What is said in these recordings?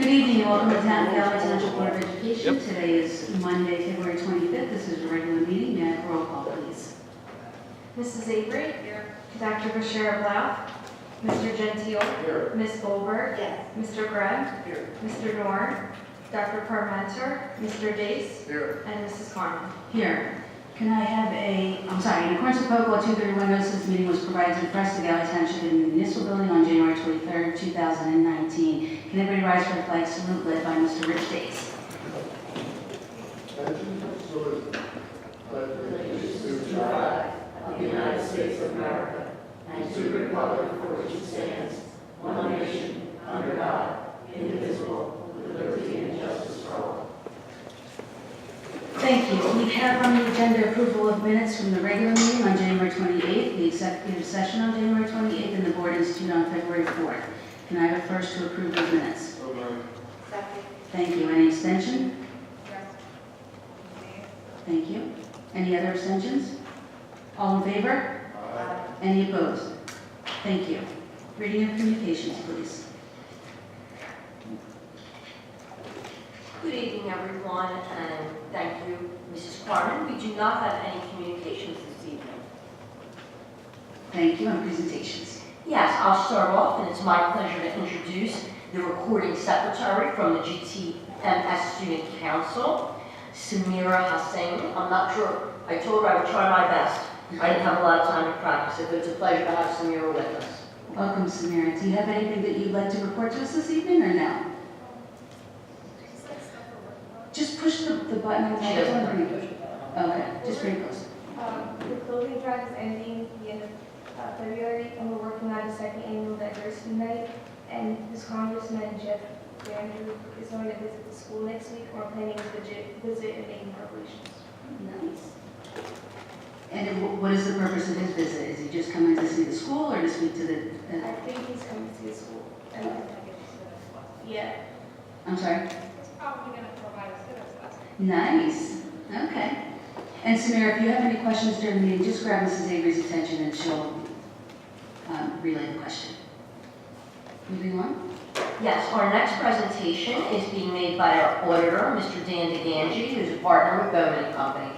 Good evening and welcome to Galloway Township Board of Education. Today is Monday, February 25th. This is a regular meeting. May I have a roll call, please? Mrs. Avery? Here. Dr. Bashir Blau? Mr. Gentile? Here. Ms. Goldberg? Yes. Mr. Greb? Here. Mr. Noor? Dr. Parmenter? Mr. Dace? Here. And Mrs. Carmen. Here. Can I have in accordance with Protocol 231, notice this meeting was provided to the press of Galloway Township in the municipal building on January 23rd, 2019. Can everybody rise for the flag salute led by Mr. Rich Dace? Attention, salute. Pledge allegiance to the flag of the United States of America and to the republic for which it stands, one nation, under God, indivisible, with liberty and justice for all. Thank you. We have on the agenda approval of minutes from the regular meeting on January 28th, the executive session on January 28th, and the board institute on February 4th. Can I have a first to approve those minutes? So moved. Second. Thank you. Any extension? Yes. Thank you. Any other abstentions? All in favor? Aye. Any opposed? Thank you. Reading of communications, please. Good evening, everyone, and thank you, Mrs. Carmen. We do not have any communications this evening. Thank you. And presentations. Yes, I'll start off, and it's my pleasure to introduce the recording secretary from the GTMS Student Council, Samira Hussain. I'm not sure, I told her I would try my best. I didn't have a lot of time to practice it, but it's a pleasure to have Samira with us. Welcome, Samira. Do you have anything that you'd like to report to us this evening or no? Just push the button on the She doesn't microphone. push it. Okay, just bring it close. The clothing drive is ending the end of February, and we're working on the second annual diversity night. And this Congressman Jeff Andrew is going to visit the school next week. We're planning to visit and making preparations. Nice. And what is the purpose of his visit? Is he just coming to see the school or to speak to the... I think he's coming to the school. Yeah. I'm sorry? It's probably going to provide a civics lesson. Nice. Okay. And Samira, if you have any questions during the meeting, just grab Mrs. Avery's attention and she'll relay the question. Moving on. Yes, our next presentation is being made by our auditor, Mr. Dan DeGangi, who's a partner with BOE Company.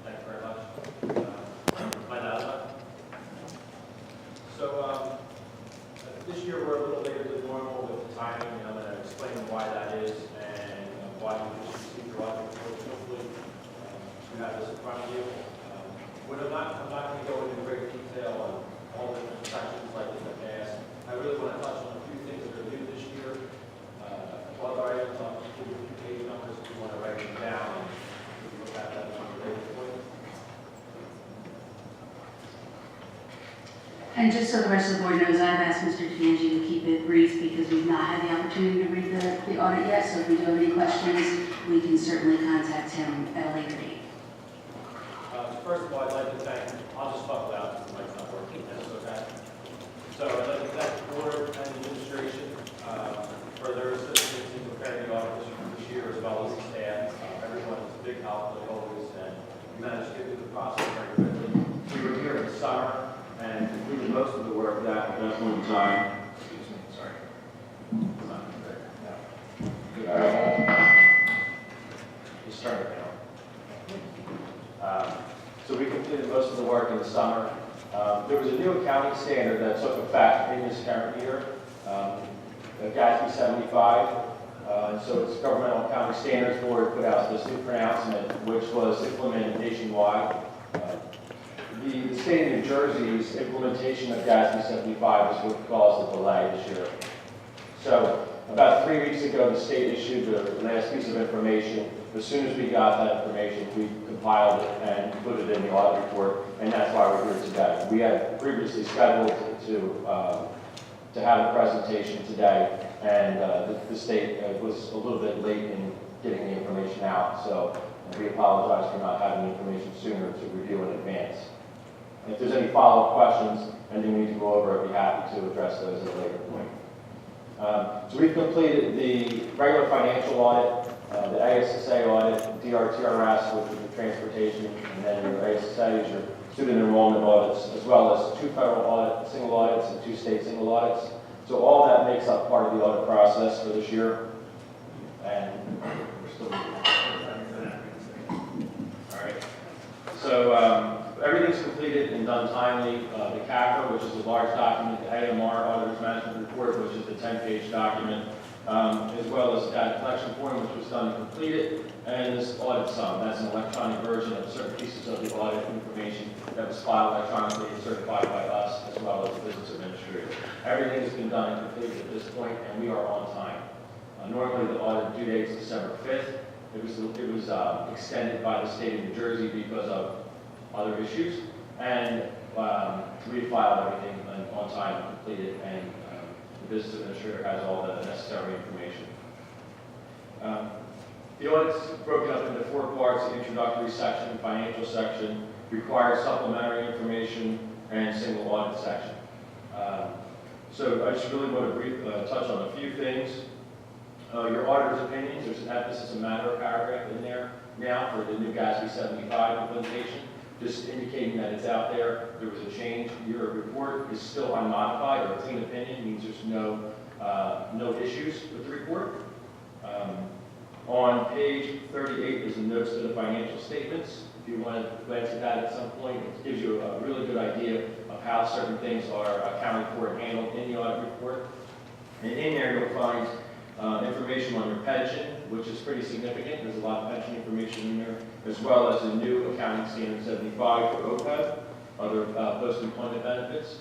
Thank you very much. My name. So this year we're a little later than normal with the timing, and I'm going to explain why that is and why we just received your audit report. Hopefully you have this in front of you. I'm not going to go into great detail on all the different sections like in the past. I really want to touch on a few things that are new this year. Other items, I'll just give you a few page numbers if you want to write them down. We can look at that on a later point. And just so the rest of the board knows, I've asked Mr. DeGangi to keep it brief because we've not had the opportunity to read the audit yet. So if we do have any questions, we can certainly contact him at a later date. First of all, I'd like to thank, I'll just talk about it, the mic's not working, that's okay. So I'd like to thank the board and the administration for their assistance in preparing the audit this year, as well as the staff. Everyone is a big help, like always, and we managed to get through the process very quickly. We were here in the summer and completed most of the work that one time. Excuse me, sorry. It's not good. No. Just start it now. So we completed most of the work in the summer. There was a new accounting standard that took effect in this current year, the GASB 75. So it's Governmental Accounting Standards Board put out this new pronouncement, which was implemented nationwide. The state of New Jersey's implementation of GASB 75 is what caused the delay this year. So about 3 weeks ago, the state issued the last piece of information. As soon as we got that information, we compiled it and put it in the audit report, and that's why we're here today. We had previously scheduled to have a presentation today, and the state was a little bit late in getting the information out, so we apologize for not having the information sooner to review in advance. And if there's any follow-up questions, anything we need to go over, I'd be happy to address those at a later point. So we've completed the regular financial audit, the ASSA audit, DRTRS, which is the transportation, and then your ASSA is your student enrollment audits, as well as 2 federal single audits and 2 state single audits. So all that makes up part of the audit process for this year. And we're still all right. So everything's completed and done timely. The CAFR, which is a large document, the AMR, Auditor's Management Report, which is the 10-page document, as well as data collection form, which was done and completed, and this audit sum. That's an electronic version of certain pieces of the audit information that was filed electronically and certified by us, as well as the business administrator. Everything has been done and completed at this point, and we are on time. Normally, the audit due date is December 5th. It was extended by the state of New Jersey because of other issues, and we filed everything on time and completed, and the business administrator has all the necessary information. The audit's broken up into 4 parts: the introductory section, financial section, required supplementary information, and single audit section. So I just really want to touch on a few things. Your auditor's opinions, there's an emphasis and matter paragraph in there now for the new GASB 75 implementation, just indicating that it's out there. There was a change. Your report is still unmodified, or a clean opinion means there's no issues with the report. On page 38 is the notes to the financial statements. If you want to glance at that at some point, it gives you a really good idea of how certain things are accounted for and handled in the audit report. And in there you'll find information on your pension, which is pretty significant. There's a lot of pension information in there, as well as the new accounting standard 75 for OPEB, other post-employment benefits.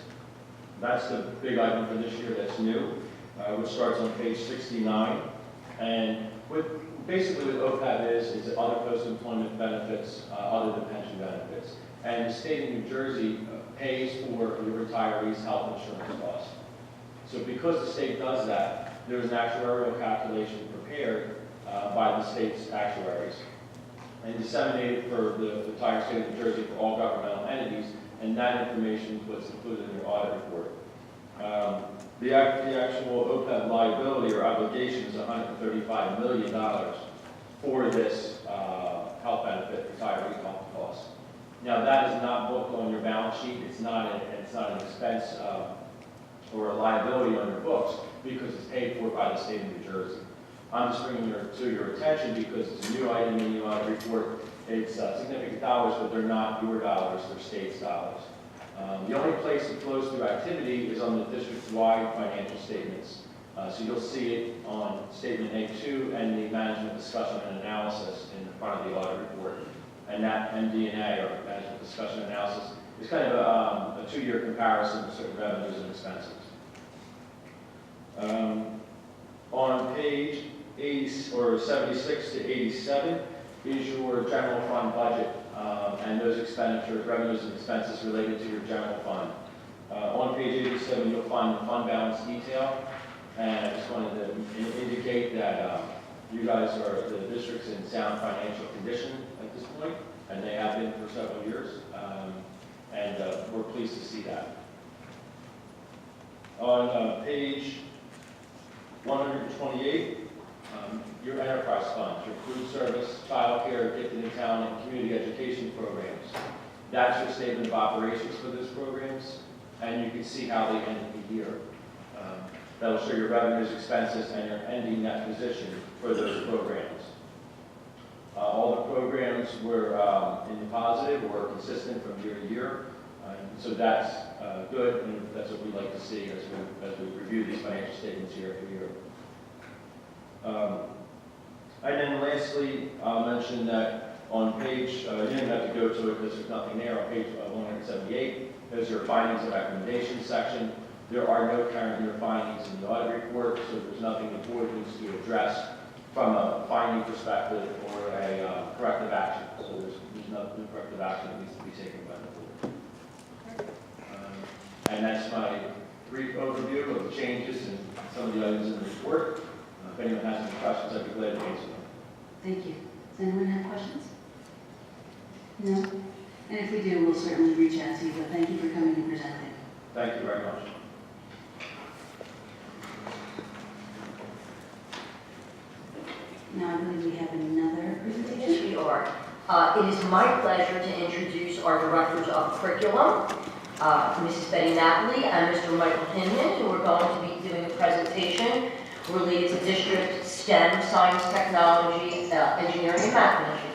That's the big item for this year that's new, which starts on page 69. And basically what OPEB is other post-employment benefits other than pension benefits. And the state of New Jersey pays for your retirees' health insurance costs. So because the state does that, there's an actuarial calculation prepared by the state's actuaries and disseminated for the entire state of New Jersey for all governmental entities, and that information is what's included in your audit report. The actual OPEB liability or obligation is $135 million for this health benefit, retiree health costs. Now that is not booked on your balance sheet. It's not an expense or a liability on your books because it's paid for by the state of New Jersey. I'm just bringing it to your attention because it's a new item in the audit report. It's significant dollars, but they're not your dollars, they're state's dollars. The only place it flows through activity is on the district-wide financial statements. So you'll see it on Statement A2 and the Management Discussion and Analysis in front of the audit report. And that MD&A, or Management Discussion and Analysis, is kind of a 2-year comparison of certain revenues and expenses. On page 76 to 87 is your general fund budget and those expenditures, revenues and expenses related to your general fund. On page 87 you'll find the fund balance detail, and I just wanted to indicate that you guys are, the district's in sound financial condition at this point, and they have been for several years, and we're pleased to see that. On page 128, your enterprise funds, your food service, child care, gifted and talent, and community education programs. That's your statement of operations for those programs, and you can see how they ended the year. That'll show your revenues, expenses, and your ending net position for those programs. All the programs were in the positive or consistent from year to year, so that's good, and that's what we like to see as we review these financial statements year after year. And then lastly, I'll mention that on page, you didn't have to go to it because there's nothing there, on page 178, there's your findings and recommendations section. There are no current year findings in the audit report, so there's nothing the board needs to address from a finding perspective or a corrective action. So there's no corrective action that needs to be taken by the board. And that's my brief overview of the changes and some of the items in the report. If anyone has any questions, I'd be glad to answer them. Thank you. Does anyone have questions? No? And if we do, we'll certainly reach out to you, but thank you for coming and presenting. Thank you very much. Now I believe we have another presentation. Yes, we are. It is my pleasure to introduce our directors of curriculum. Mrs. Betty Napoli and Mr. Michael Hinman, who are going to be doing a presentation related to district STEM, science, technology, engineering, and math initiatives.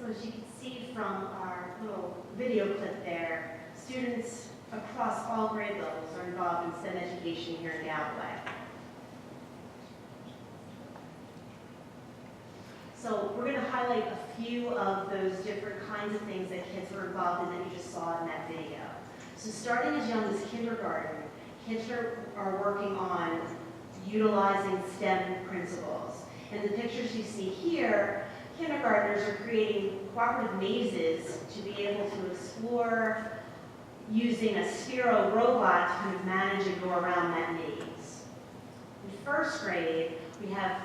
So as you can see from our little video clip there, students across all grade levels are involved in STEM education here in Galloway. So we're going to highlight a few of those different kinds of things that kids were involved in that you just saw in that video. So starting as young as kindergarten, kids are working on utilizing STEM principles. In the pictures you see here, kindergartners are creating cooperative mazes to be able to explore using a Sphero robot to kind of manage and go around that maze. In first grade, we have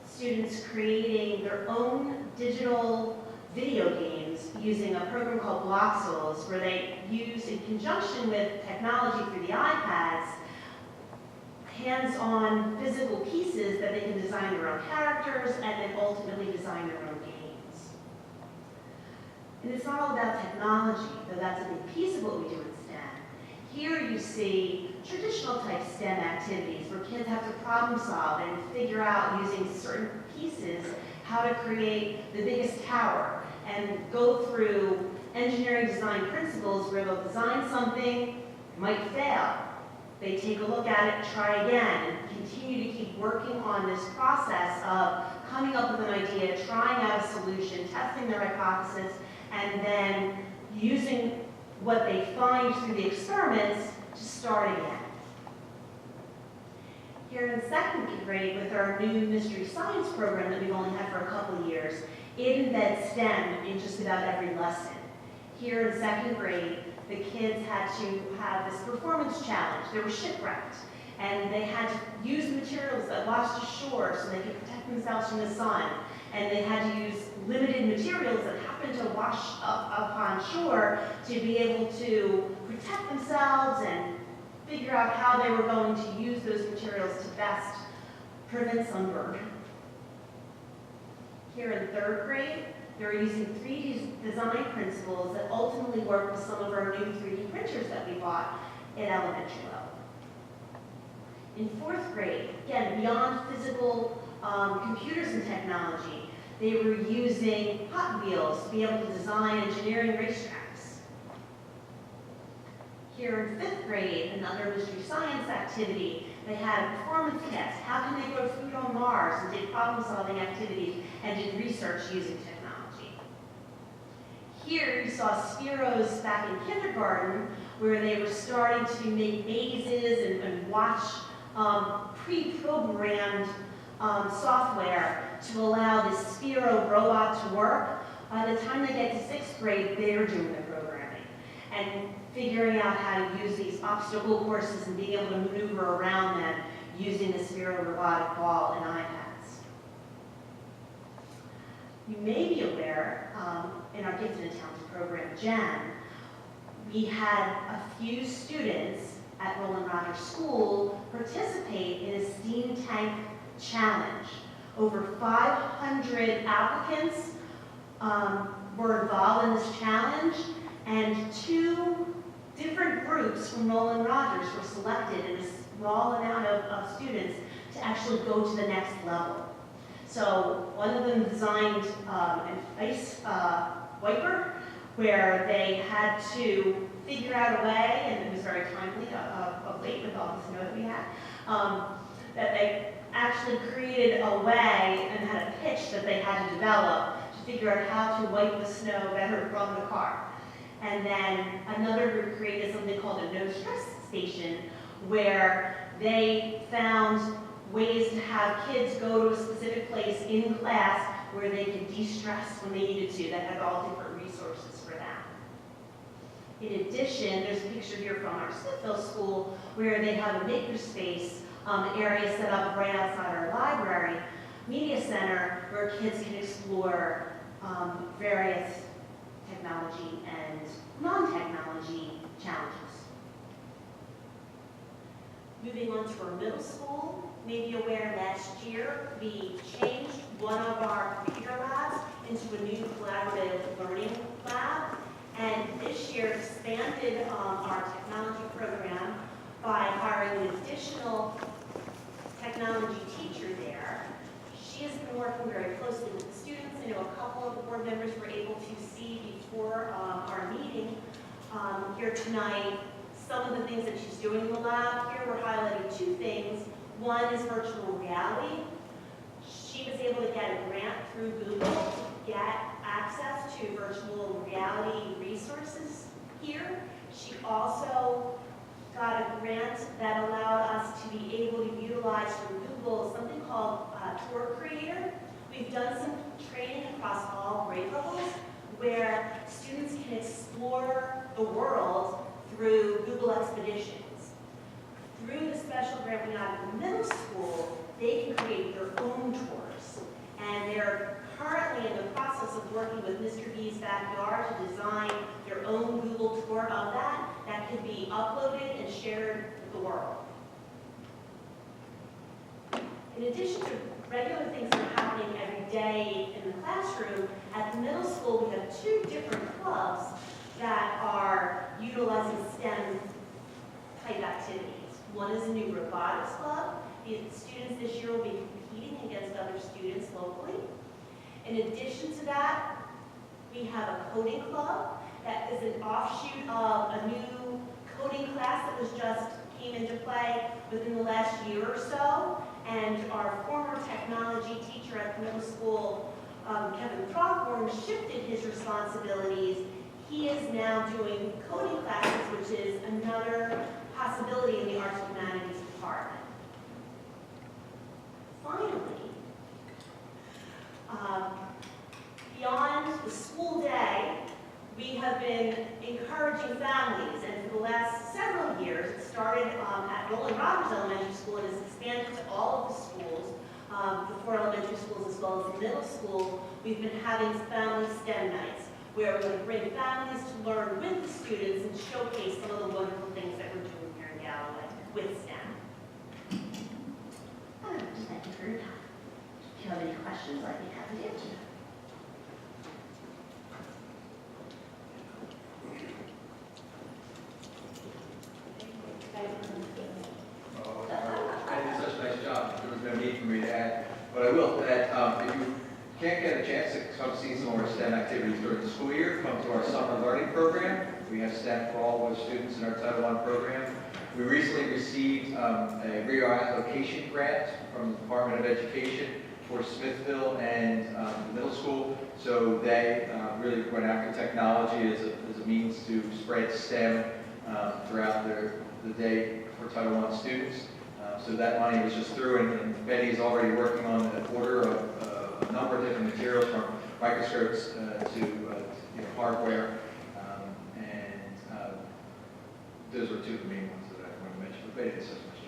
students creating their own digital video games using a program called Bloxels, where they use, in conjunction with technology through the iPads, hands-on physical pieces that they can design their own characters and then ultimately design their own games. And it's not all about technology, though that's a big piece of what we do in STEM. Here you see traditional type STEM activities where kids have to problem solve and figure out using certain pieces how to create the biggest tower and go through engineering design principles where they'll design something, might fail. They take a look at it, try again, and continue to keep working on this process of coming up with an idea, trying out a solution, testing their hypothesis, and then using what they find through the experiments to start again. Here in second grade, with our new mystery science program that we've only had for a couple of years, it embeds STEM in just about every lesson. Here in second grade, the kids had to have this performance challenge. They were shipwrecked, and they had to use materials that washed ashore so they could protect themselves from the sun. And they had to use limited materials that happened to wash up on shore to be able to protect themselves and figure out how they were going to use those materials to best prevent sunburn. Here in 3rd grade, they're using 3D design principles that ultimately work with some of our new 3D printers that we bought at elementary level. In 4th grade, again, beyond physical computers and technology, they were using Hot Wheels to be able to design engineering racetracks. Here in 5th grade, another mystery science activity, they had a performance test. How can they grow food on Mars? And did problem-solving activities and did research using technology. Here you saw Spiro's back in kindergarten, where they were starting to make mazes and watch pre-programmed software to allow this Spiro robot to work. By the time they get to 6th grade, they were doing the programming and figuring out how to use these obstacle courses and being able to maneuver around them using the Spiro robotic ball and iPads. You may be aware, in our Gifted and Talented program, GEM, we had a few students at Roland Rogers School participate in a steam tank challenge. Over 500 applicants were involved in this challenge, and 2 different groups from Roland Rogers were selected in a small amount of students to actually go to the next level. So one of them designed an ice wiper where they had to figure out a way, and it was very timely of late with all the snow that we had, that they actually created a way and had a pitch that they had to develop to figure out how to wipe the snow better from the car. And then another group created something called a no-stress station, where they found ways to have kids go to a specific place in class where they could de-stress when they needed to, that had all different resources for that. In addition, there's a picture here from our Smithville School where they have a makerspace area set up right outside our library, media center, where kids can explore various technology and non-technology challenges. Moving on to our middle school, you may be aware last year we changed one of our computer labs into a new collaborative learning lab, and this year expanded our technology program by hiring an additional technology teacher there. She has been working very closely with the students. I know a couple of the board members were able to see before our meeting here tonight some of the things that she's doing in the lab. Here we're highlighting 2 things. One is virtual reality. She was able to get a grant through Google to get access to virtual reality resources here. She also got a grant that allowed us to be able to utilize from Google something called Tour Creator. We've done some training across all grade levels where students can explore the world through Google Expeditions. Through the special grant we got in the middle school, they can create their own tours. And they're currently in the process of working with Mr. B's Backyard to design their own Google tour of that could be uploaded and shared with the world. In addition to regular things that are happening every day in the classroom, at the middle school we have 2 different clubs that are utilizing STEM type activities. One is a new robotics club. The students this year will be competing against other students locally. In addition to that, we have a coding club that is an offshoot of a new coding class that was just came into play within the last year or so. And our former technology teacher at the middle school, Kevin Throckmorton, shifted his responsibilities. He is now doing coding classes, which is another possibility in the Arts and Humanities department. Finally, beyond the school day, we have been encouraging families, and for the last several years, it started at Roland Rogers Elementary School and has expanded to all of the schools, the 4 elementary schools as well as the middle school. We've been having family STEM nights, where we're going to bring families to learn with the students and showcase some of the wonderful things that we're doing here in Galloway. Galloway with STEM. Just thank you for your time. If you have any questions, I'd be happy to answer them. I did such a nice job. There was no need for me to add. But I will add, if you can't get a chance to come see some of our STEM activities during the school year, come to our summer learning program. We have STEM for all of our students in our Title I program. We recently received a reallocation grant from the Department of Education for Smithville and the middle school. So they really went after technology as a means to spread STEM throughout the day for Title I students. So that money was just through, and Betty is already working on the order of a number of different materials, from microscopes to hardware, and those were two of the main ones that I want to mention. But Betty did such a nice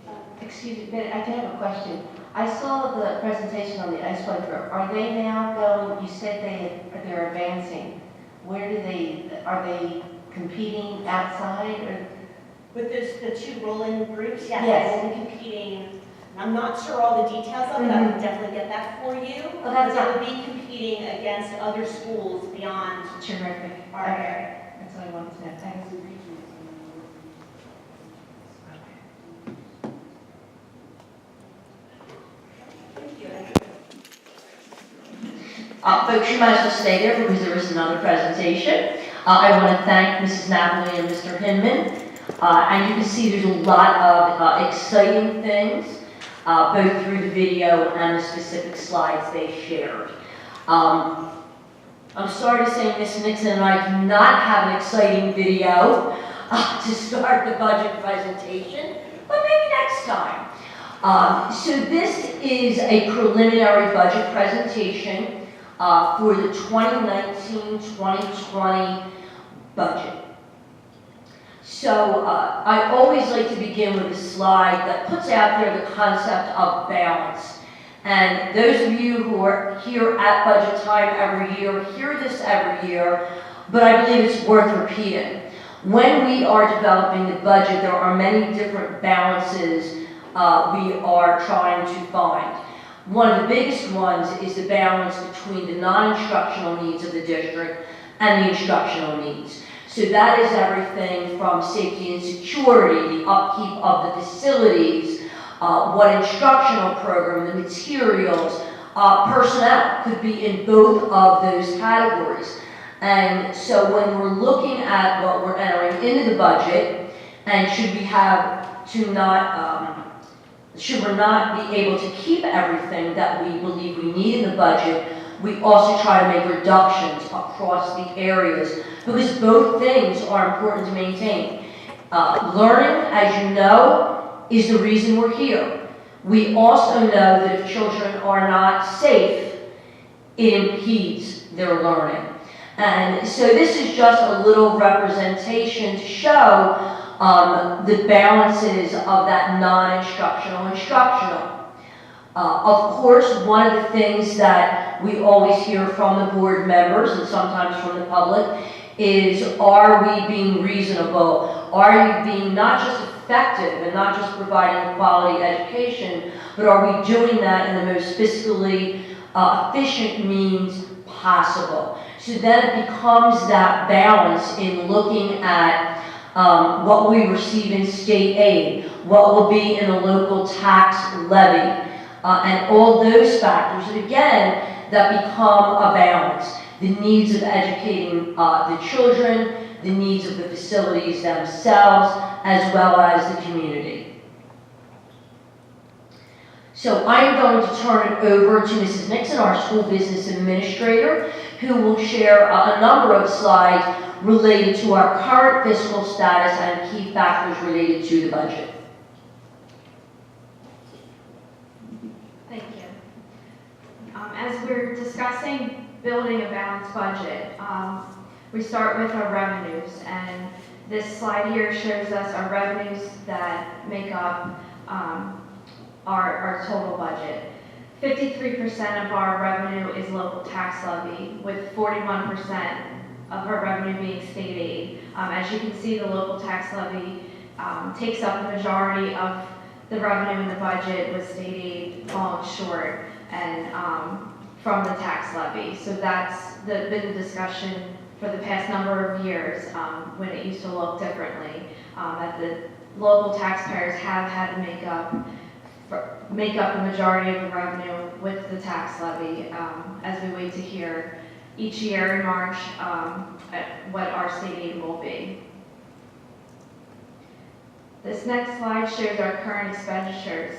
job. Excuse me, Ben, I do have a question. I saw the presentation on the ice bike group. Are they now going, you said they're advancing. Are they competing outside or? With the two rolling groups, yes, Yes. they will be competing. I'm not sure all the details of it, I can definitely get that for you. Oh, that's But they will be competing against other schools beyond Terrific. our area. That's all I wanted to know. Thanks. Folks, you might as well stay there because there is another presentation. I want to thank Mrs. Napoli and Mr. Hinman. And you can see there's a lot of exciting things, both through the video and the specific slides they shared. I'm sorry to say Ms. Nixon and I do not have an exciting video to start the budget presentation, but maybe next time. So this is a preliminary budget presentation for the 2019-2020 budget. So I always like to begin with a slide that puts out there the concept of balance. And those of you who are here at budget time every year hear this every year, but I believe it's worth repeating. When we are developing the budget, there are many different balances we are trying to find. One of the biggest ones is the balance between the non-instructional needs of the district and the instructional needs. So that is everything from safety and security, the upkeep of the facilities, what instructional program, the materials, personnel could be in both of those categories. And so when we're looking at what we're entering into the budget, and should we not be able to keep everything that we believe we need in the budget, we also try to make reductions across the areas because both things are important to maintain. Learning, as you know, is the reason we're here. We also know that if children are not safe, it impedes their learning. And so this is just a little representation to show the balances of that non-instructional instructional. Of course, one of the things that we always hear from the board members and sometimes from the public is, are we being reasonable? Are you being not just effective and not just providing quality education, but are we doing that in the most fiscally efficient means possible? So then it becomes that balance in looking at what we receive in state aid, what will be in a local tax levy, and all those factors, and again, that become a balance. The needs of educating the children, the needs of the facilities themselves, as well as the community. So I'm going to turn it over to Mrs. Nixon, our school business administrator, who will share a number of slides related to our current fiscal status and key factors related to the budget. Thank you. As we're discussing building a balanced budget, we start with our revenues, and this slide here shows us our revenues that make up our total budget. 53% of our revenue is local tax levy, with 41% of our revenue being state aid. As you can see, the local tax levy takes up the majority of the revenue in the budget, with state aid falling short and from the tax levy. So that's been the discussion for the past number of years, when it used to look differently, that the local taxpayers have had to make up the majority of the revenue with the tax levy, as we wait to hear each year in March what our state aid will be. This next slide shows our current expenditures.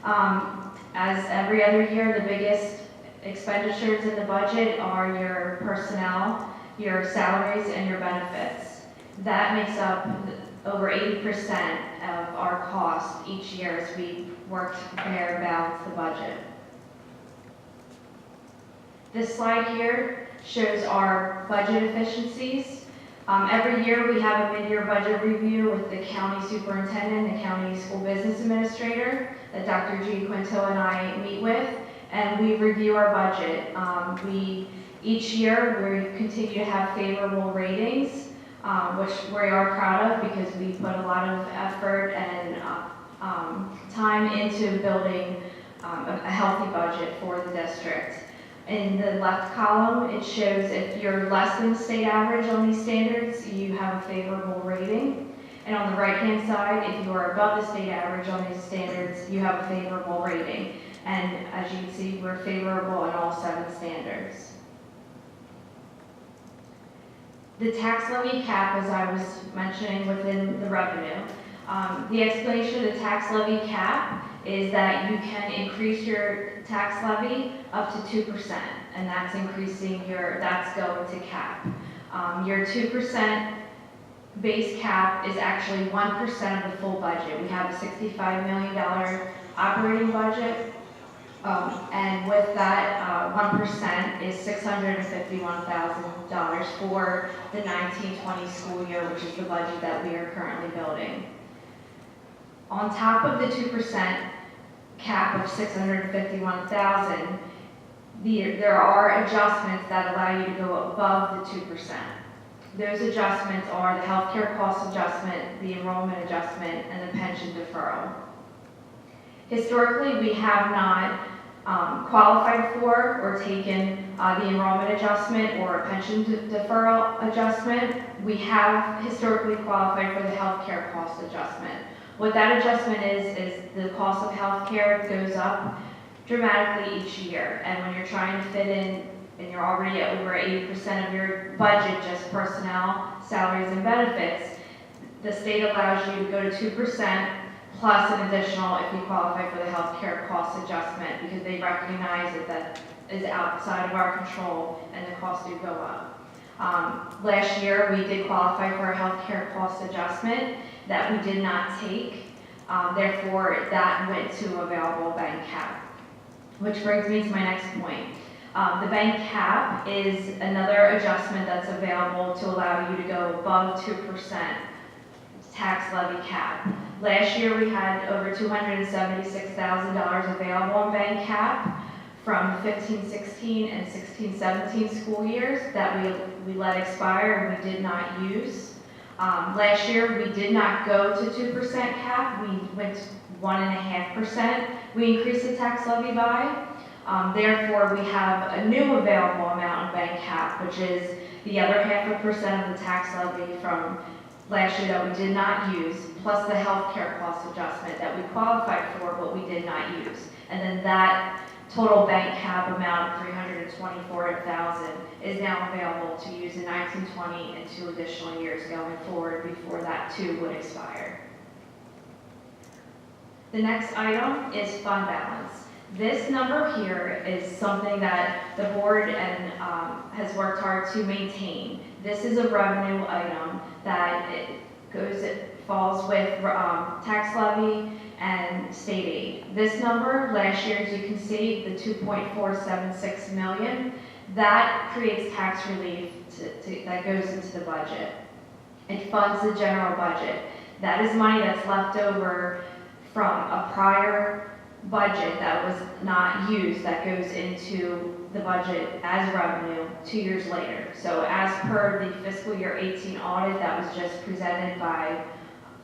As every other year, the biggest expenditures in the budget are your personnel, your salaries, and your benefits. That makes up over 80% of our cost each year as we work to prepare and balance the budget. This slide here shows our budget efficiencies. Every year we have a mid-year budget review with the county superintendent, the county school business administrator, that Dr. G. Quinto and I meet with, and we review our budget. Each year we continue to have favorable ratings, which we are proud of because we put a lot of effort and time into building a healthy budget for the district. In the left column, it shows if you're less than state average on these standards, you have a favorable rating. And on the right-hand side, if you are above the state average on these standards, you have a favorable rating. And as you can see, we're favorable in all 7 standards. The tax levy cap, as I was mentioning within the revenue, the explanation of the tax levy cap is that you can increase your tax levy up to 2%, and that's increasing that's going to cap. Your 2% base cap is actually 1% of the full budget. We have a $65 million operating budget, and with that 1% is $651,000 for the 19-20 school year, which is the budget that we are currently building. On top of the 2% cap of $651,000, there are adjustments that allow you to go above the 2%. Those adjustments are the healthcare cost adjustment, the enrollment adjustment, and the pension deferral. Historically, we have not qualified for or taken the enrollment adjustment or a pension deferral adjustment. We have historically qualified for the healthcare cost adjustment. What that adjustment is the cost of healthcare goes up dramatically each year. And when you're trying to fit in, and you're already at over 80% of your budget, just personnel, salaries, and benefits, the state allows you to go to 2% plus an additional if you qualify for the healthcare cost adjustment, because they recognize that is outside of our control and the costs do go up. Last year, we did qualify for a healthcare cost adjustment that we did not take. Therefore, that went to available bank cap. Which brings me to my next point. The bank cap is another adjustment that's available to allow you to go above 2% tax levy cap. Last year, we had over $276,000 available in bank cap from the 15-16 and 16-17 school years that we let expire and we did not use. Last year, we did not go to 2% cap. We went 1.5%. We increased the tax levy by. Therefore, we have a new available amount of bank cap, which is the other 0.5% of the tax levy from last year that we did not use, plus the healthcare cost adjustment that we qualified for but we did not use. And then that total bank cap amount of $324,000 is now available to use in 19-20 and 2 additional years going forward before that too would expire. The next item is fund balance. This number here is something that the board has worked hard to maintain. This is a revenue item that falls with tax levy and state aid. This number last year, as you can see, the $2.476 million, that creates tax relief that goes into the budget. It funds the general budget. That is money that's left over from a prior budget that was not used that goes into the budget as revenue 2 years later. So as per the fiscal year 18 audit that was just presented by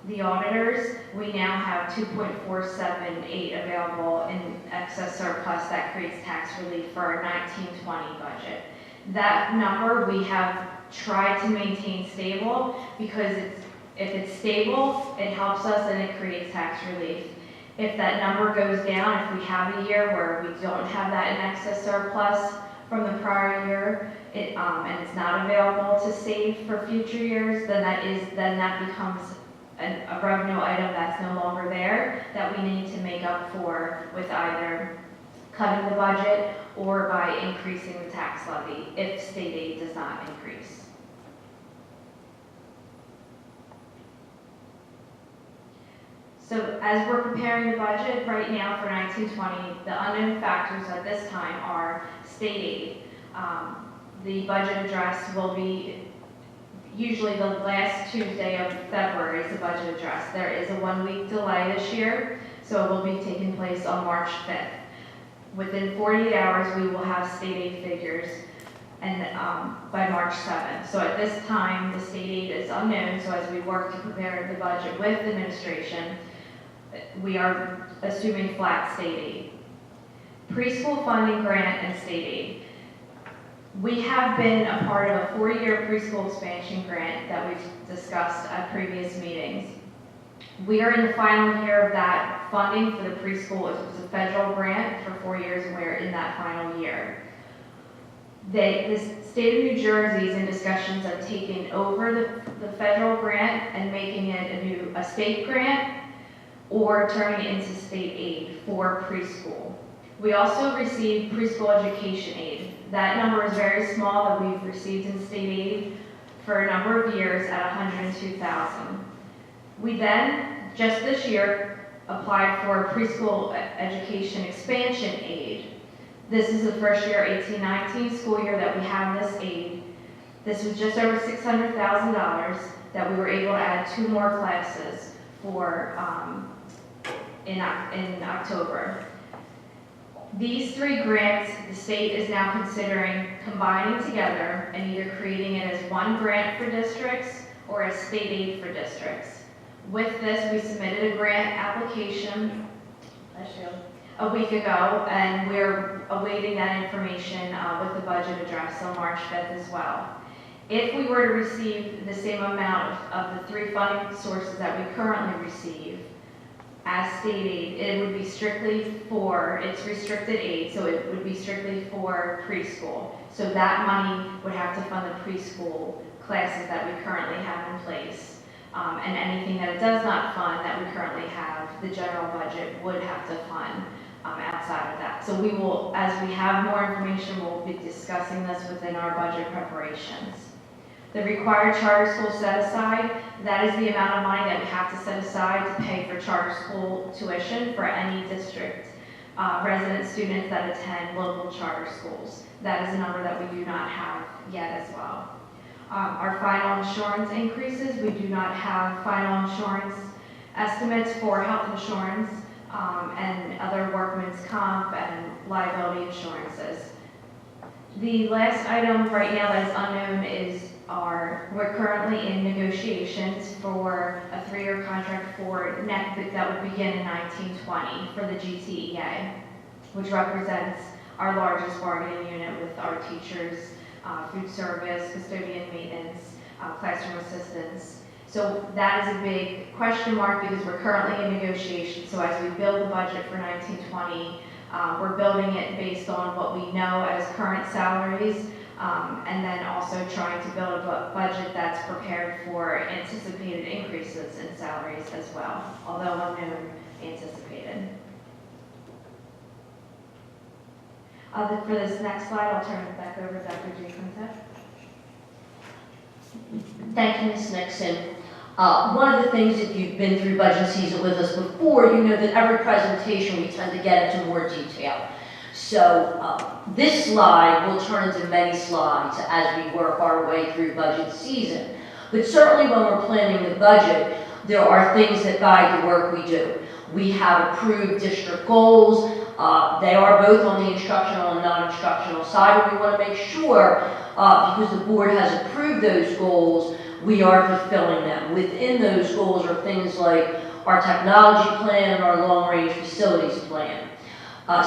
the auditors, we now have 2.478 available in excess surplus that creates tax relief for our 19-20 budget. That number we have tried to maintain stable because if it's stable, it helps us and it creates tax relief. If that number goes down, if we have a year where we don't have that in excess surplus from the prior year, and it's not available to save for future years, then that becomes a revenue item that's no longer there that we need to make up for with either cutting the budget or by increasing the tax levy if state aid does not increase. So as we're preparing the budget right now for 1920, the unknown factors at this time are state aid. The budget address will be usually the last Tuesday of February is the budget address. There is a 1-week delay this year, so it will be taking place on March 5th. Within 48 hours, we will have state aid figures and by March 7th. So at this time, the state aid is unknown, so as we work to prepare the budget with administration, we are assuming flat state aid. Preschool funding grant and state aid. We have been a part of a 4-year preschool expansion grant that we've discussed at previous meetings. We are in the final year of that funding for the preschool. It was a federal grant for 4 years, and we're in that final year. The state of New Jersey is in discussions of taking over the federal grant and making it a state grant or turning it into state aid for preschool. We also received preschool education aid. That number is very small that we've received in state aid for a number of years at $102,000. We then, just this year, applied for preschool education expansion aid. This is the first year, 18-19 school year, that we have this aid. This was just over $600,000 that we were able to add 2 more classes for in October. These 3 grants, the state is now considering combining together and either creating it as one grant for districts or as state aid for districts. With this, we submitted a grant application a week ago, and we're awaiting that information with the budget address on March 5th as well. If we were to receive the same amount of the 3 funding sources that we currently receive as state aid, it would be strictly for, it's restricted aid, so it would be strictly for preschool. So that money would have to fund the preschool classes that we currently have in place. And anything that it does not fund that we currently have, the general budget would have to fund outside of that. So we will, as we have more information, we'll be discussing this within our budget preparations. The required charter school set aside, that is the amount of money that we have to set aside to pay for charter school tuition for any district resident students that attend local charter schools. That is a number that we do not have yet as well. Our final insurance increases, we do not have final insurance estimates for health insurance and other workman's comp and liability insurances. The last item right now that is unknown is we're currently in negotiations for a 3-year contract for NEC that would begin in 1920 for the GTEA, which represents our largest bargaining unit with our teachers, food service, custodian maintenance, classroom assistants. So that is a big question mark because we're currently in negotiations. So as we build the budget for 1920, we're building it based on what we know as current salaries, and then also trying to build a budget that's prepared for anticipated increases in salaries as well, although unknown anticipated. For this next slide, I'll turn it back over to Dr. J. Quintet. Thank you, Ms. Nixon. One of the things, if you've been through budget season with us before, you know that every presentation we tend to get into more detail. So this slide will turn into many slides as we work our way through budget season. But certainly when we're planning the budget, there are things that guide the work we do. We have approved district goals. They are both on the instructional and non-instructional side, and we want to make sure, because the board has approved those goals, we are fulfilling them. Within those goals are things like our technology plan and our long-range facilities plan.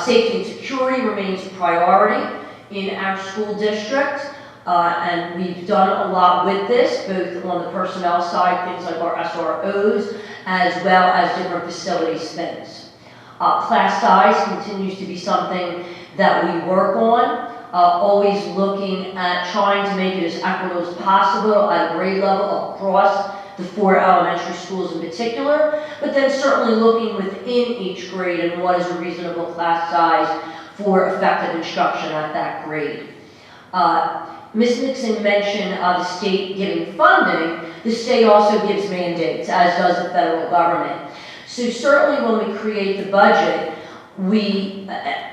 Safety and security remains a priority in our school district, and we've done a lot with this, both on the personnel side, things like our SROs, as well as different facilities things. Class size continues to be something that we work on, always looking at trying to make it as equitable as possible at a grade level across the 4 elementary schools in particular, but then certainly looking within each grade and what is a reasonable class size for effective instruction at that grade. Ms. Nixon mentioned the state giving funding. The state also gives mandates, as does the federal government. So certainly when we create the budget,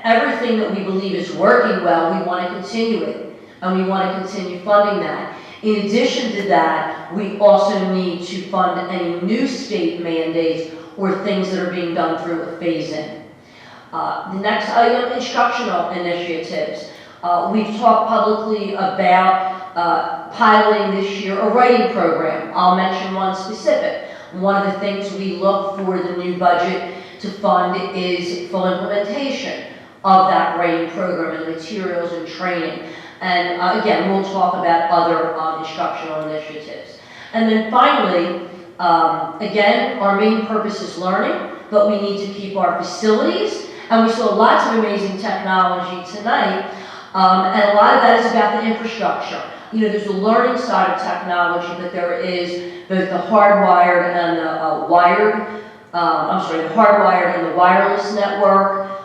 everything that we believe is working well, we want to continue it, and we want to continue funding that. In addition to that, we also need to fund any new state mandates or things that are being done through a phase-in. The next item, instructional initiatives. We've talked publicly about piloting this year a writing program. I'll mention one specific. One of the things we look for the new budget to fund is full implementation of that writing program and materials and training. And again, we'll talk about other instructional initiatives. And then finally, again, our main purpose is learning, but we need to keep our facilities. And we saw lots of amazing technology tonight. And a lot of that is about the infrastructure. You know, there's the learning side of technology, but there is both the hardwired and the the hardwired and the wireless network.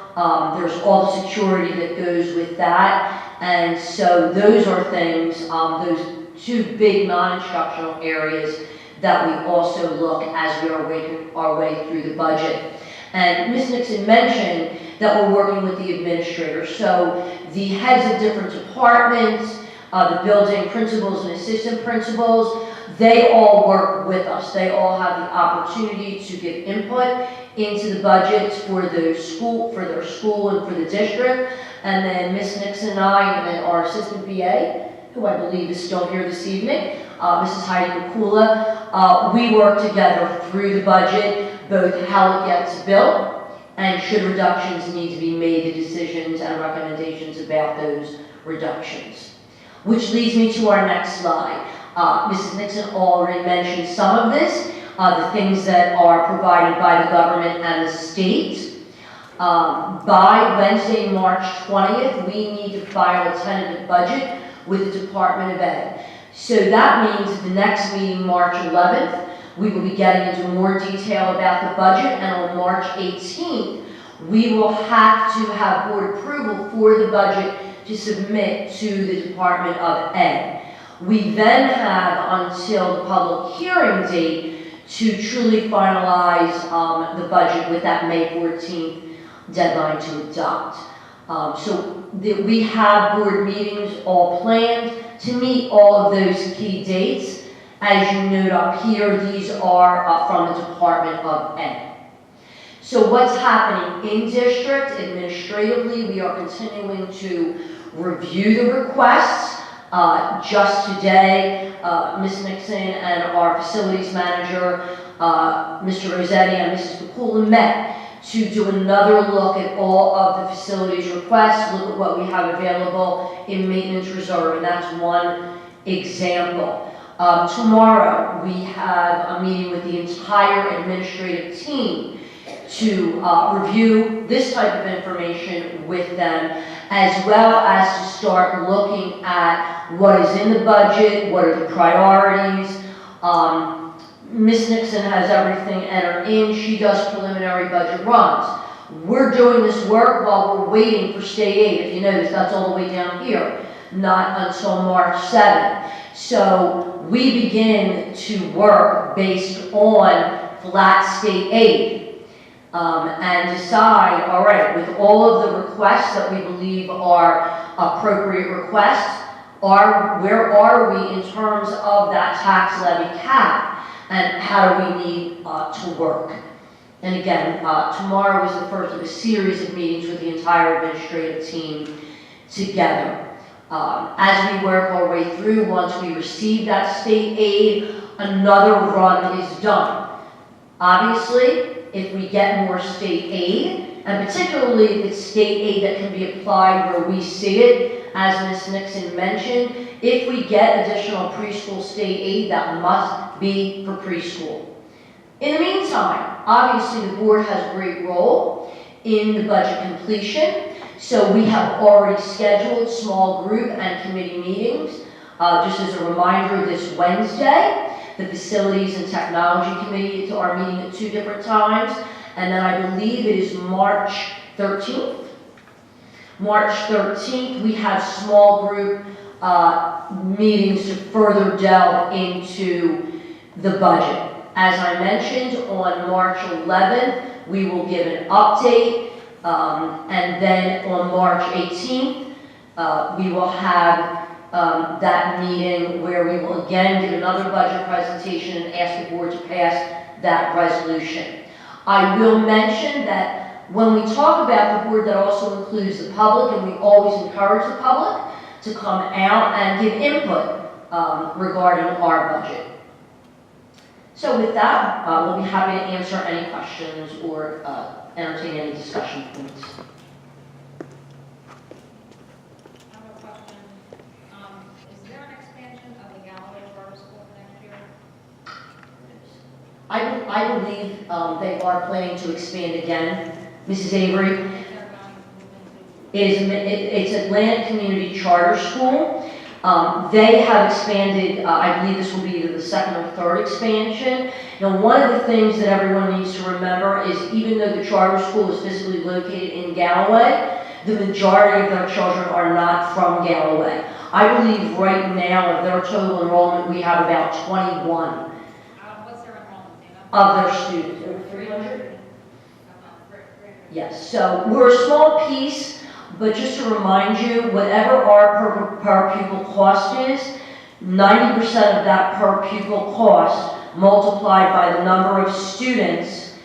There's all the security that goes with that. And so those are things, those 2 big non-instructional areas that we also look as we are working our way through the budget. And Ms. Nixon mentioned that we're working with the administrators. So the heads of different departments, the building principals and assistant principals, they all work with us. They all have the opportunity to give input into the budgets for their school and for the district. And then Ms. Nixon and I, and then our assistant BA, who I believe is still here this evening, Mrs. Heidi Makula, we work together through the budget, both how it gets built, and should reductions need to be made, the decisions and recommendations about those reductions. Which leads me to our next slide. Mrs. Nixon already mentioned some of this, the things that are provided by the government and the state. By Wednesday, March 20th, we need to file a tentative budget with the Department of Ed. So that means at the next meeting, March 11th, we will be getting into more detail about the budget, and on March 18th, we will have to have board approval for the budget to submit to the Department of Ed. We then have until the public hearing date to truly finalize the budget with that May 14th deadline to adopt. We have board meetings all planned to meet all of those key dates. As you note up here, these are from the Department of Ed. So what's happening in district administratively, we are continuing to review the requests. Just today, Ms. Nixon and our facilities manager, Mr. Rossetti and Mrs. Makula met to do another look at all of the facilities requests, look at what we have available in maintenance reserve, and that's one example. Tomorrow, we have a meeting with the entire administrative team to review this type of information with them, as well as to start looking at what is in the budget, what are the priorities. Ms. Nixon has everything entered in. She does preliminary budget runs. We're doing this work while we're waiting for state aid. If you notice, that's all the way down here, not until March 7th. So we begin to work based on flat state aid and decide, all right, with all of the requests that we believe are appropriate requests, where are we in terms of that tax levy cap, and how do we need to work? And again, tomorrow is the first of a series of meetings with the entire administrative team together. As we work our way through, once we receive that state aid, another run is done. Obviously, if we get more state aid, and particularly if it's state aid that can be applied where we see it, as Ms. Nixon mentioned, if we get additional preschool state aid, that must be for preschool. In the meantime, obviously the board has a great role in the budget completion, so we have already scheduled small group and committee meetings. Just as a reminder, this Wednesday, the Facilities and Technology Committee are meeting at 2 different times, and then I believe it is March 13th. March 13th, we have small group meetings to further delve into the budget. As I mentioned, on March 11th, we will give an update, and then on March 18th, we will have that meeting where we will again give another budget presentation and ask the board to pass that resolution. I will mention that when we talk about the board, that also includes the public, and we always encourage the public to come out and give input regarding our budget. So with that, we'll be happy to answer any questions or entertain any discussion points. I have a question. Is there an expansion of the Galloway Charter School for next year? I believe they are planning to expand again. Mrs. Avery, it's Atlantic Community Charter School. They have expanded, I believe this will be either the second or third expansion. Now, one of the things that everyone needs to remember is even though the charter school is physically located in Galloway, the majority of their children are not from Galloway. I believe right now of their total enrollment, we have about 21 What's their enrollment, do you know? of their students. Over 300? Yes, so we're a small piece, but just to remind you, whatever our per pupil cost is, 90% of that per pupil cost multiplied by the number of students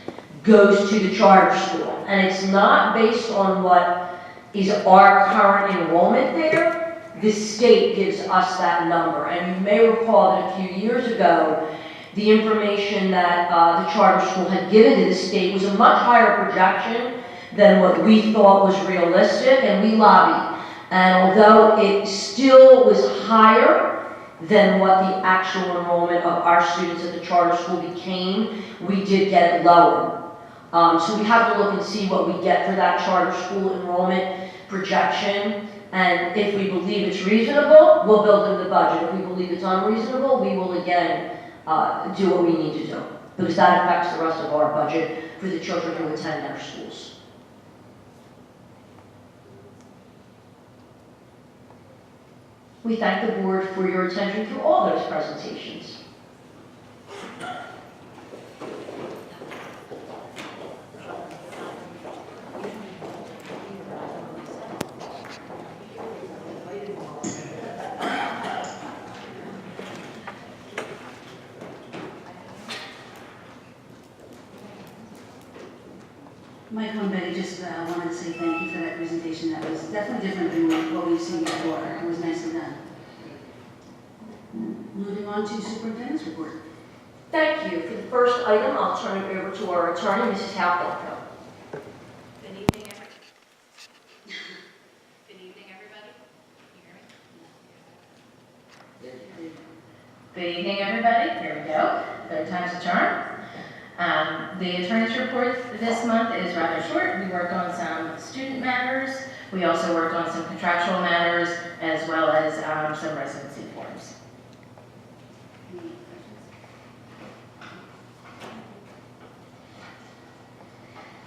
goes to the charter school. And it's not based on what is our current enrollment there. The state gives us that number. And you may recall that a few years ago, the information that the charter school had given to the state was a much higher projection than what we thought was realistic, and we lobbied. And although it still was higher than what the actual enrollment of our students at the charter school became, we did get it lower. So we have to look and see what we get for that charter school enrollment projection. And if we believe it's reasonable, we'll build in the budget. If we believe it's unreasonable, we will again do what we need to do, because that affects the rest of our budget for the children who attend our schools. We thank the board for your attention through all those presentations. Michael and Betty, just wanted to say thank you for that presentation. That was definitely different than what we've seen before. It was nicely done. Moving on to superintendent's report. Thank you. For the first item, I'll turn it over to our attorney, Mrs. Halpelko. Good evening, Good evening, everybody. Can you hear me? Good evening, everybody. Here we go. Third time's a charm. The attorney's report this month is rather short. We worked on some student matters. We also worked on some contractual matters, as well as some residency forms.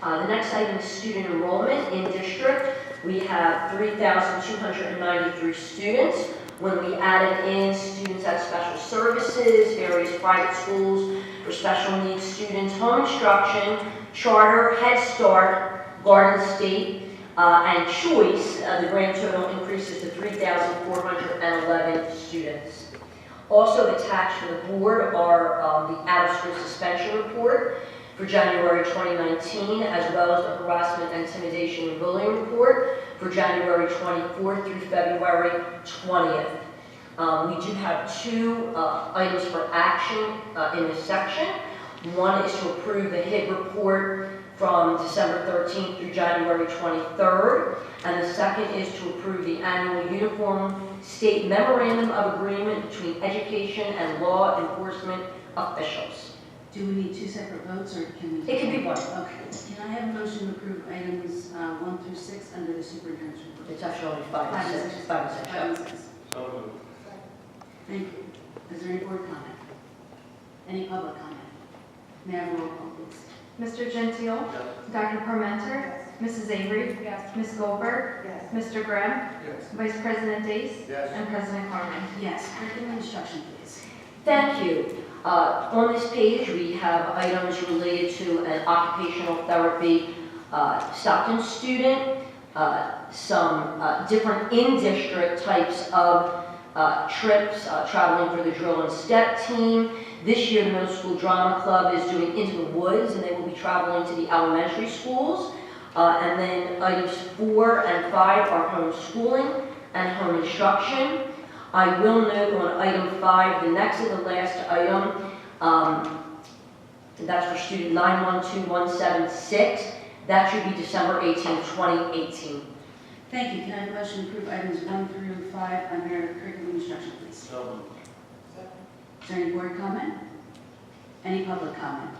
The next item is student enrollment in district. We have 3,293 students. When we added in students at special services, various private schools for special needs students, home instruction, charter, Head Start, Garden State, and Choice, the grand total increases to 3,411 students. Also attached to the board are the out-of-school suspension report for January 2019, as well as the harassment, intimidation, and bullying report for January 24th through February 20th. We do have two items for action in this section. One is to approve the HID report from December 13th through January 23rd, and the second is to approve the annual Uniform State Memorandum of Agreement between education and law enforcement officials. Do we need two separate votes, or can we? It can be one. Okay. Can I have a motion to approve items 1 through 6 under the superintendent's report? It's actually only five and six. Five and six. Five and six. So moved. Thank you. Is there any board comment? Any public comment? May I have a roll call, please? Mr. Gentile? Yes. Dr. Parmenter? Mrs. Avery? Yes. Ms. Goldberg? Yes. Mr. Grimm? Yes. Vice President Dace? Yes. And President Carmen. Yes. Curriculum instruction, please. Thank you. On this page, we have items related to an occupational therapy Stockton student, some different in-district types of trips, traveling for the drill and step team. This year, the middle school drama club is doing Into the Woods, and they will be traveling to the elementary schools. And then items 4 and 5 are homeschooling and home instruction. I will note on item 5, the next to the last item, that's for student 912176. That should be December 18, 2018. Thank you. Can I have a motion to approve items 1 through 5 under curriculum instruction, please? So moved. Is there any board comment? Any public comment?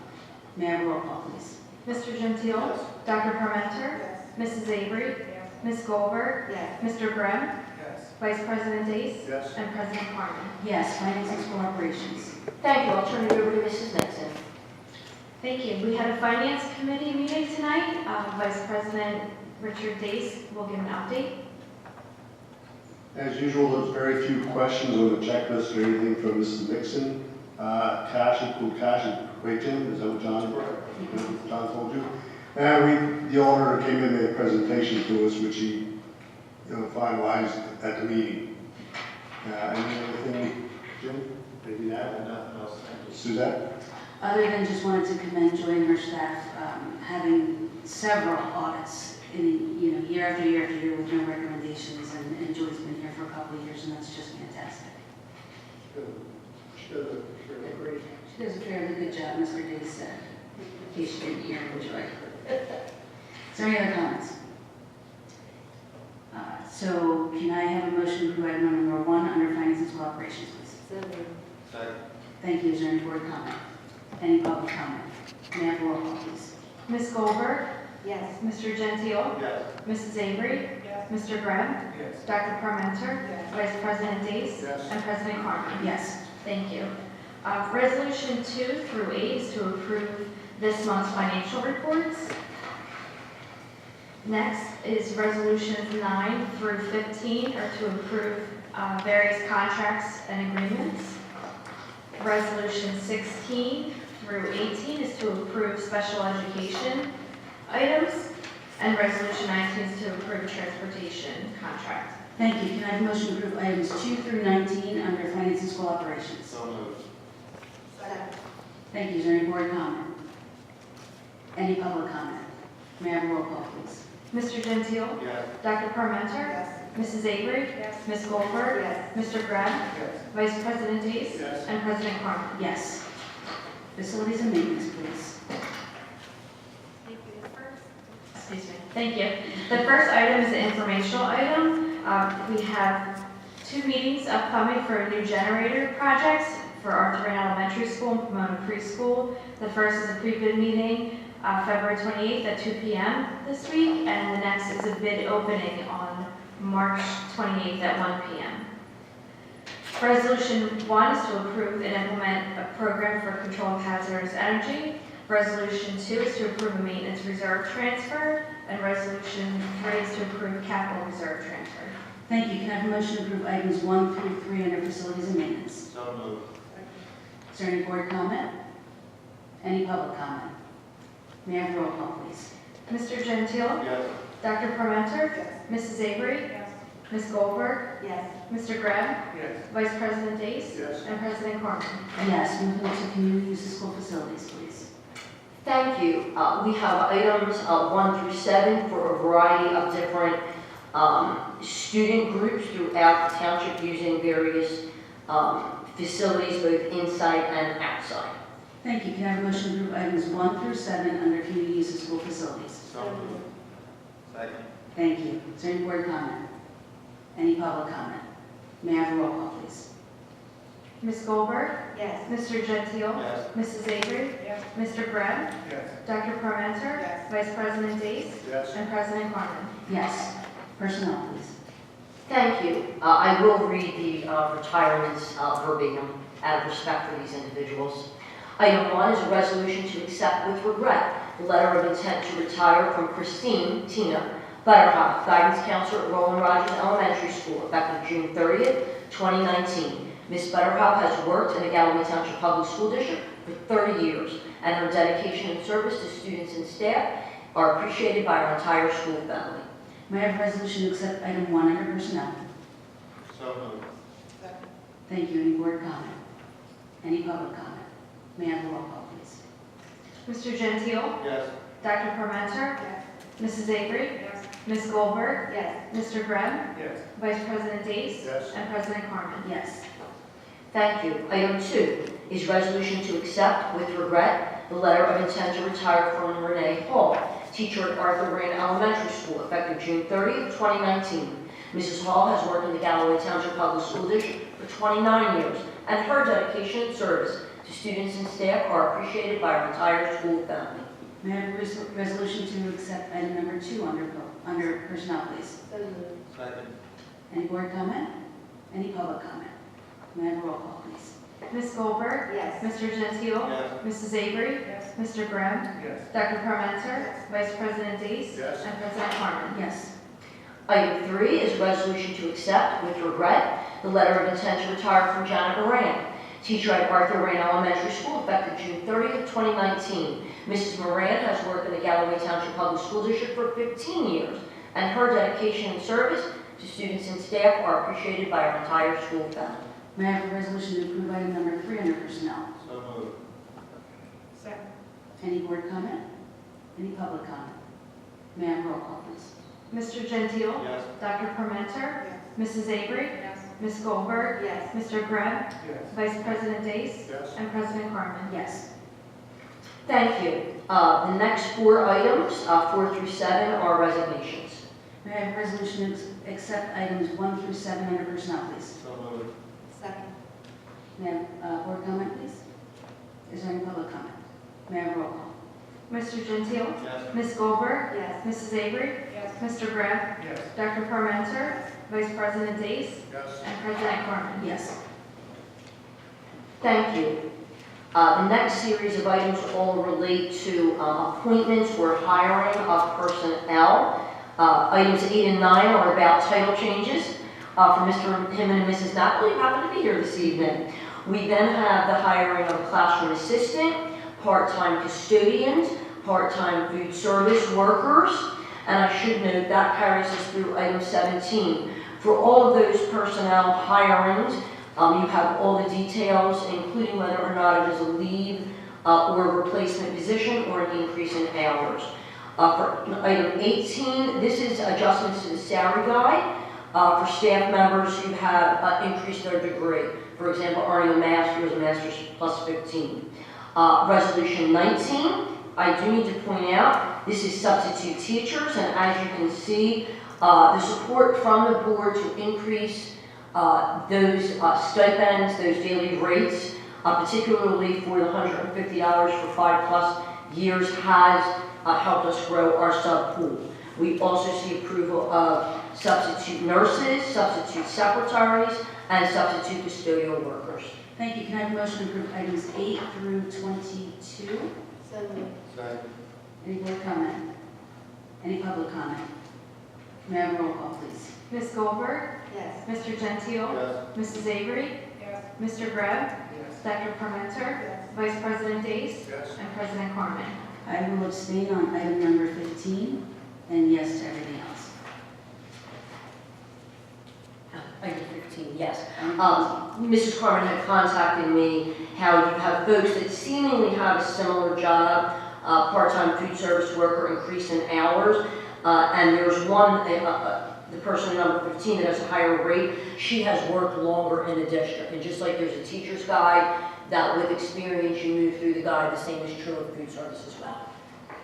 May I have a roll call, please? Mr. Gentile? Yes. Dr. Parmenter? Mrs. Avery? Ms. Goldberg? Yes. Mr. Grimm? Yes. Vice President Dace? Yes. And President Carmen. Yes. Finance and school operations. Thank you. I'll turn it over to Mrs. Nixon. Thank you. We had a Finance Committee meeting tonight. Vice President Richard Dace will give an update. As usual, there's very few questions on the checklist or anything from Mrs. Nixon. Cash equate Jim, is that what John told you? And the auditor came in and made a presentation to us, which he finalized at the meeting. Anything, Jim? Anything to add? Nothing else. Thank you. Suzette? Other than just wanted to commend Joy and her staff having several audits in, year after year after year with no recommendations, and Joy's been here for a couple of years, and that's just fantastic. Good. Agreed. She does a fairly good job, Mr. Dace said. In case you didn't hear him, Joy. Is there any other comments? So can I have a motion to approve item number 1 under finance and school operations, please? Second. Thank you. Is there any board comment? Any public comment? May I have a roll call, please? Ms. Goldberg? Yes. Mr. Gentile? Yes. Mrs. Avery? Mr. Grimm? Yes. Dr. Parmenter? Vice President Dace? Yes. And President Carmen. Yes. Thank you. Resolution 2 through 8 is to approve this month's financial reports. Next is resolutions 9 through 15 are to approve various contracts and agreements. Resolution 16 through 18 is to approve special education items. And resolution 19 is to approve transportation contract. Thank you. Can I have a motion to approve items 2 through 19 under finance and school operations? So moved. Second. Thank you. Is there any board comment? Any public comment? May I have a roll call, please? Mr. Gentile? Yes. Dr. Parmenter? Yes. Mrs. Avery? Ms. Goldberg? Yes. Mr. Grimm? Yes. Vice President Dace? Yes. And President Carmen. Yes. Facilities and maintenance, please. Excuse me. Thank you. The first item is an informational item. We have 2 meetings upcoming for new generator projects for Arthur Elementary School and Pomona Preschool. The first is a pre-bid meeting, February 28th at 2 p.m. this week, and the next is a bid opening on March 28th at 1 p.m. Resolution 1 is to approve and implement a program for control of hazardous energy. Resolution 2 is to approve a maintenance reserve transfer, and Resolution 3 is to approve capital reserve transfer. Thank you. Can I have a motion to approve items 1 through 3 under facilities and maintenance? So moved. Is there any board comment? Any public comment? May I have a roll call, please? Mr. Gentile? Yes. Dr. Parmenter? Yes. Mrs. Avery? Ms. Goldberg? Yes. Mr. Grimm? Yes. Vice President Dace? Yes. And President Carmen. Yes. Moving to community use of school facilities, please. Thank you. We have items 1 through 7 for a variety of different student groups throughout the township using various facilities, both inside and outside. Thank you. Can I have a motion to approve items 1 through 7 under community use of school facilities? So moved. Second. Thank you. Is there any board comment? Any public comment? May I have a roll call, please? Ms. Goldberg? Yes. Mr. Gentile? Yes. Mrs. Avery? Yes. Mr. Grimm? Yes. Dr. Parmenter? Yes. Vice President Dace? Yes. And President Carmen. Yes. Personnel, please. Thank you. I will read the retirements verbatim out of respect for these individuals. Item 1 is a resolution to accept with regret the letter of intent to retire from Christine Tina Butterhoff, guidance counselor at Roland Rogers Elementary School, effective June 30th, 2019. Ms. Butterhoff has worked in the Galloway Township Public School District for 30 years, and her dedication and service to students and staff are appreciated by our entire school family. May I have a resolution to accept item 1 under personnel? So moved. Thank you. Any board comment? Any public comment? May I have a roll call, please? Mr. Gentile? Yes. Dr. Parmenter? Yes. Mrs. Avery? Yes. Ms. Goldberg? Yes. Mr. Grimm? Yes. Vice President Dace? Yes. And President Carmen. Yes. Thank you. Item 2 is resolution to accept with regret the letter of intent to retire from Renee Hall, teacher at Arthur Rand Elementary School, effective June 30th, 2019. Mrs. Hall has worked in the Galloway Township Public School District for 29 years, and her dedication and service to students and staff are appreciated by our entire school family. May I have a resolution to accept item number 2 under personnel, please? So moved. Second. Any board comment? Any public comment? May I have a roll call, please? Ms. Goldberg? Yes. Mr. Gentile? Yes. Mrs. Avery? Yes. Mr. Grimm? Yes. Dr. Parmenter? Vice President Dace? Yes. And President Carmen. Yes. Item 3 is resolution to accept with regret the letter of intent to retire from Janet Moran, teacher at Arthur Rand Elementary School, effective June 30th, 2019. Mrs. Moran has worked in the Galloway Township Public School District for 15 years, and her dedication and service to students and staff are appreciated by our entire school family. May I have a resolution to approve item number 3 under personnel? So moved. Second. Any board comment? Any public comment? May I have a roll call, please? Mr. Gentile? Yes. Dr. Parmenter? Mrs. Avery? Yes. Ms. Goldberg? Yes. Mr. Grimm? Yes. Vice President Dace? Yes. And President Carmen. Yes. Thank you. The next 4 items, 4 through 7, are resignations. May I have a resolution to accept items 1 through 7 under personnel, please? So moved. Second. May I have board comment, please? Is there any public comment? May I have a roll call? Mr. Gentile? Yes. Ms. Goldberg? Yes. Mrs. Avery? Yes. Mr. Grimm? Yes. Dr. Parmenter? Vice President Dace? Yes. And President Carmen. Yes. Thank you. The next series of items all relate to appointments or hiring of personnel. Items 8 and 9 are about title changes for Mr. Him and Mrs. Napoli, who happen to be here this evening. We then have the hiring of a classroom assistant, part-time custodians, part-time food service workers, and I should note that carries us through item 17. For all of those personnel hirings, you have all the details, including whether or not it is a leave or a replacement position or an increase in hours. For item 18, this is adjustments to the salary guide for staff members who have increased their degree. For example, earning a master's plus 15. Resolution 19, I do need to point out, this is substitute teachers, and as you can see, the support from the board to increase those stipends, those daily rates, particularly for the $150 for 5+ years, has helped us grow our sub-pool. We also see approval of substitute nurses, substitute secretaries, and substitute custodial workers. Thank you. Can I have a motion to approve items 8 through 22? So moved. Second. Any board comment? Any public comment? May I have a roll call, please? Ms. Goldberg? Yes. Mr. Gentile? Yes. Mrs. Avery? Yes. Mr. Grimm? Yes. Dr. Parmenter? Vice President Dace? Yes. And President Carmen. I will abstain on item number 15, and yes to everything else. Item 15, yes. Mrs. Carmen had contacted me how you have folks that seemingly have a similar job part-time food service worker increase in hours. And there's one, the person number 15 that has a higher rate, she has worked longer in the district. And just like there's a teacher's guide, that with experience you move through the guide, the same is true of food service as well.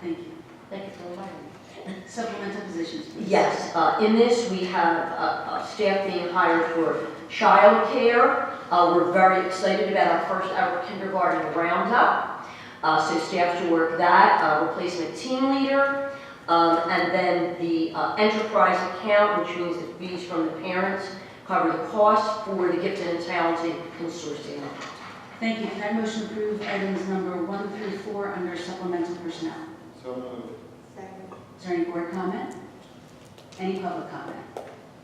Thank you. Thank you for reminding me. Supplemental positions, please. Yes, in this we have staff being hired for child care. We're very excited about our first ever kindergarten roundup. So staff to work that, replacement team leader, and then the enterprise account, which means the fees from the parents cover the costs for the gifted and talented consortium. Thank you. Can I have a motion to approve items number 1 through 4 under supplemental personnel? So moved. Second. Is there any board comment? Any public comment?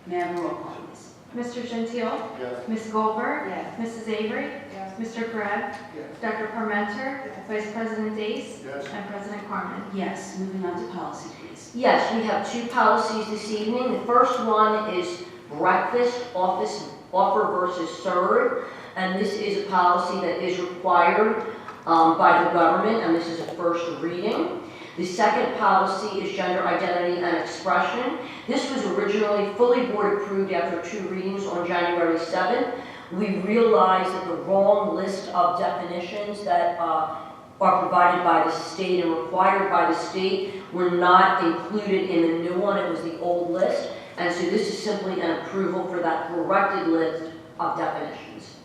May I have a roll call, please? Mr. Gentile? Yes. Ms. Goldberg? Yes. Mrs. Avery? Yes. Mr. Greb? Yes. Dr. Parmenter? Yes. Vice President Dace? Yes. And President Carmen. Yes. Moving on to policy, please. Yes, we have 2 policies this evening. The first one is breakfast offer versus serve. And this is a policy that is required by the government, and this is a first reading. The second policy is gender identity and expression. This was originally fully board approved after 2 readings on January 7th. We realized that the wrong list of definitions that are provided by the state and required by the state were not included in the new one. It was the old list. And so this is simply an approval for that corrected list of definitions.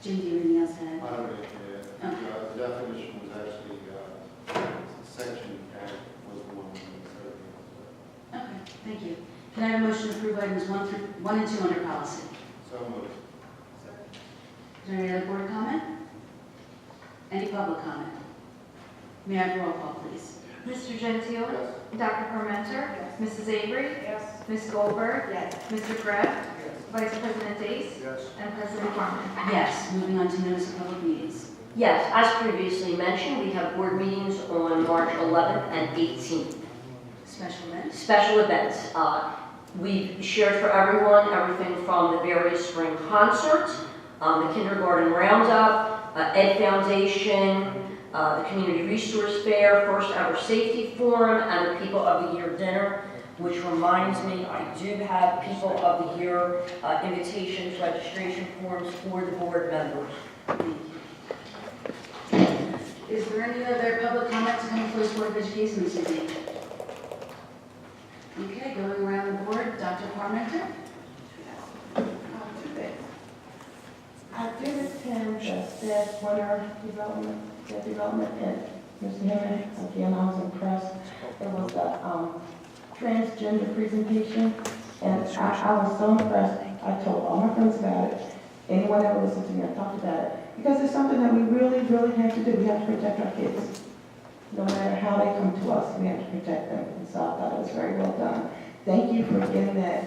Jim, do you have anything else to add? I don't know, the definition was actually, section F was the one that was Okay, thank you. Can I have a motion to approve items 1 and 2 under policy? so moved. Is there any other board comment? Any public comment? May I have a roll call, please? Mr. Gentile? Yes. Dr. Parmenter? Mrs. Avery? Yes. Ms. Goldberg? Yes. Mr. Greb? Vice President Dace? Yes. And President Carmen. Yes. Moving on to notice of public meetings. Yes, as previously mentioned, we have board meetings on March 11th and 18th. Special events. Special events. We've shared for everyone everything from the various spring concerts, the kindergarten roundup, Ed Foundation, the Community Resource Fair, first ever safety forum, and the People of the Year dinner, which reminds me, I do have People of the Year invitations, registration forms for the board members. Thank you. Is there any other public comment to come before the Board of Education this evening? Okay, going around the board, Dr. Parmenter. Two things. I did attend the staff winter development, and Mr. Hammond, again, I was impressed. It was a transgender presentation, and I was so impressed. I told all my friends about it. Anyone that would listen to me, I talked about it. Because it's something that we really, really have to do. We have to protect our kids. No matter how they come to us, we have to protect them. And so I thought it was very well done. Thank you for getting that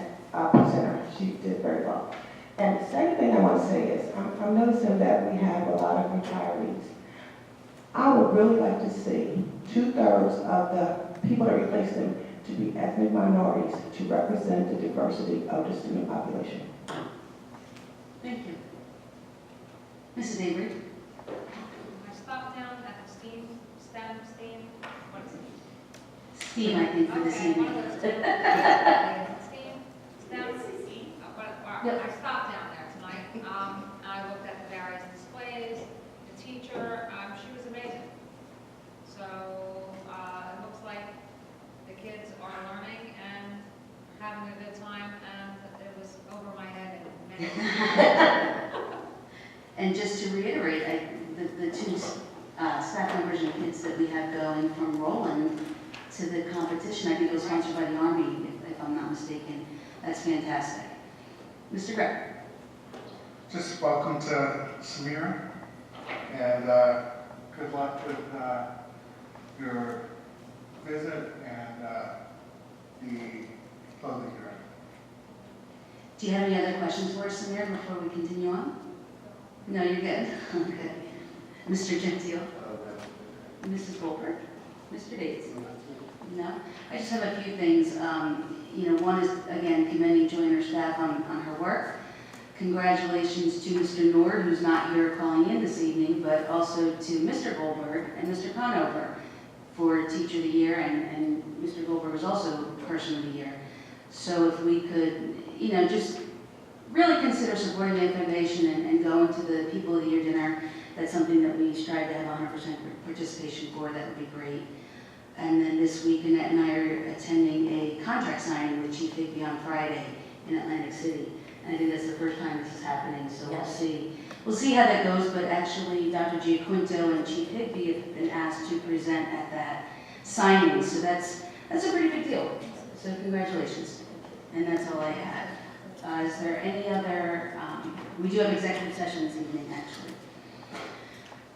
presenter. She did very well. And the second thing I want to say is, I'm noticing that we have a lot of retirees. I would really like to see 2/3 of the people that replace them to be ethnic minorities to represent the diversity of the student population. Thank you. Mrs. Avery. I stopped down at the STEAM, what is it? Steve, I think, for this Okay, evening. one of those two. I stopped down there tonight, I looked at the various displays, the teacher, she was amazing. So, it looks like the kids are learning and having a good time, and it was over my head in many. And just to reiterate, the 2 staff members and kids that we have going from Roland to the competition, I think it was sponsored by the Army, if I'm not mistaken. That's fantastic. Mr. Greg. Just welcome to Samira, and good luck with your visit and the clothing drive. Do you have any other questions for us, Samir, before we continue on? No, you're good. Okay. Mr. Gentile. Mrs. Goldberg. Mr. Bates. No? I just have a few things. One is, again, commending Joy and her staff on her work. congratulations to Mr. Nord, who's not here calling in this evening, but also to Mr. Goldberg and Mr. Conover for Teacher of the Year, and Mr. Goldberg was also Person of the Year. So if we could, just really consider supporting the foundation and going to the People of the Year dinner. That's something that we strive to have 100% participation for. That would be great. And then this week, Annette and I are attending a contract signing with Chief Higby on Friday in Atlantic City. And I think that's the first time this is happening, so we'll see. We'll see how that goes, but actually Dr. Giaquinto and Chief Higby have been asked to present at that signing, so that's a pretty big deal. So congratulations. And that's all I had. Is there any other, we do have executive session this evening, actually.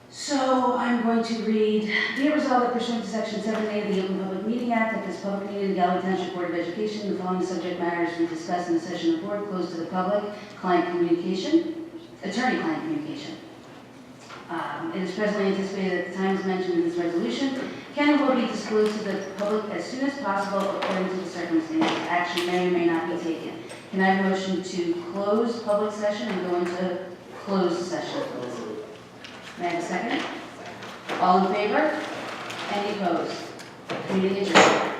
So I'm going to read, be it resolved that pursuant to Section 7A of the Open Public Meeting Act, at this public meeting of the Galloway Township Board of Education, the following subject matters will be discussed in the session of the board, closed to the public, client communication, attorney-client communication. It is presently anticipated that the times mentioned in this resolution can and will be disclosed to the public as soon as possible according to the circumstances. Action may or may not be taken. Can I have a motion to close public session and go into closed session, please? May I have a second? All in favor? Any opposed? Meeting adjourned.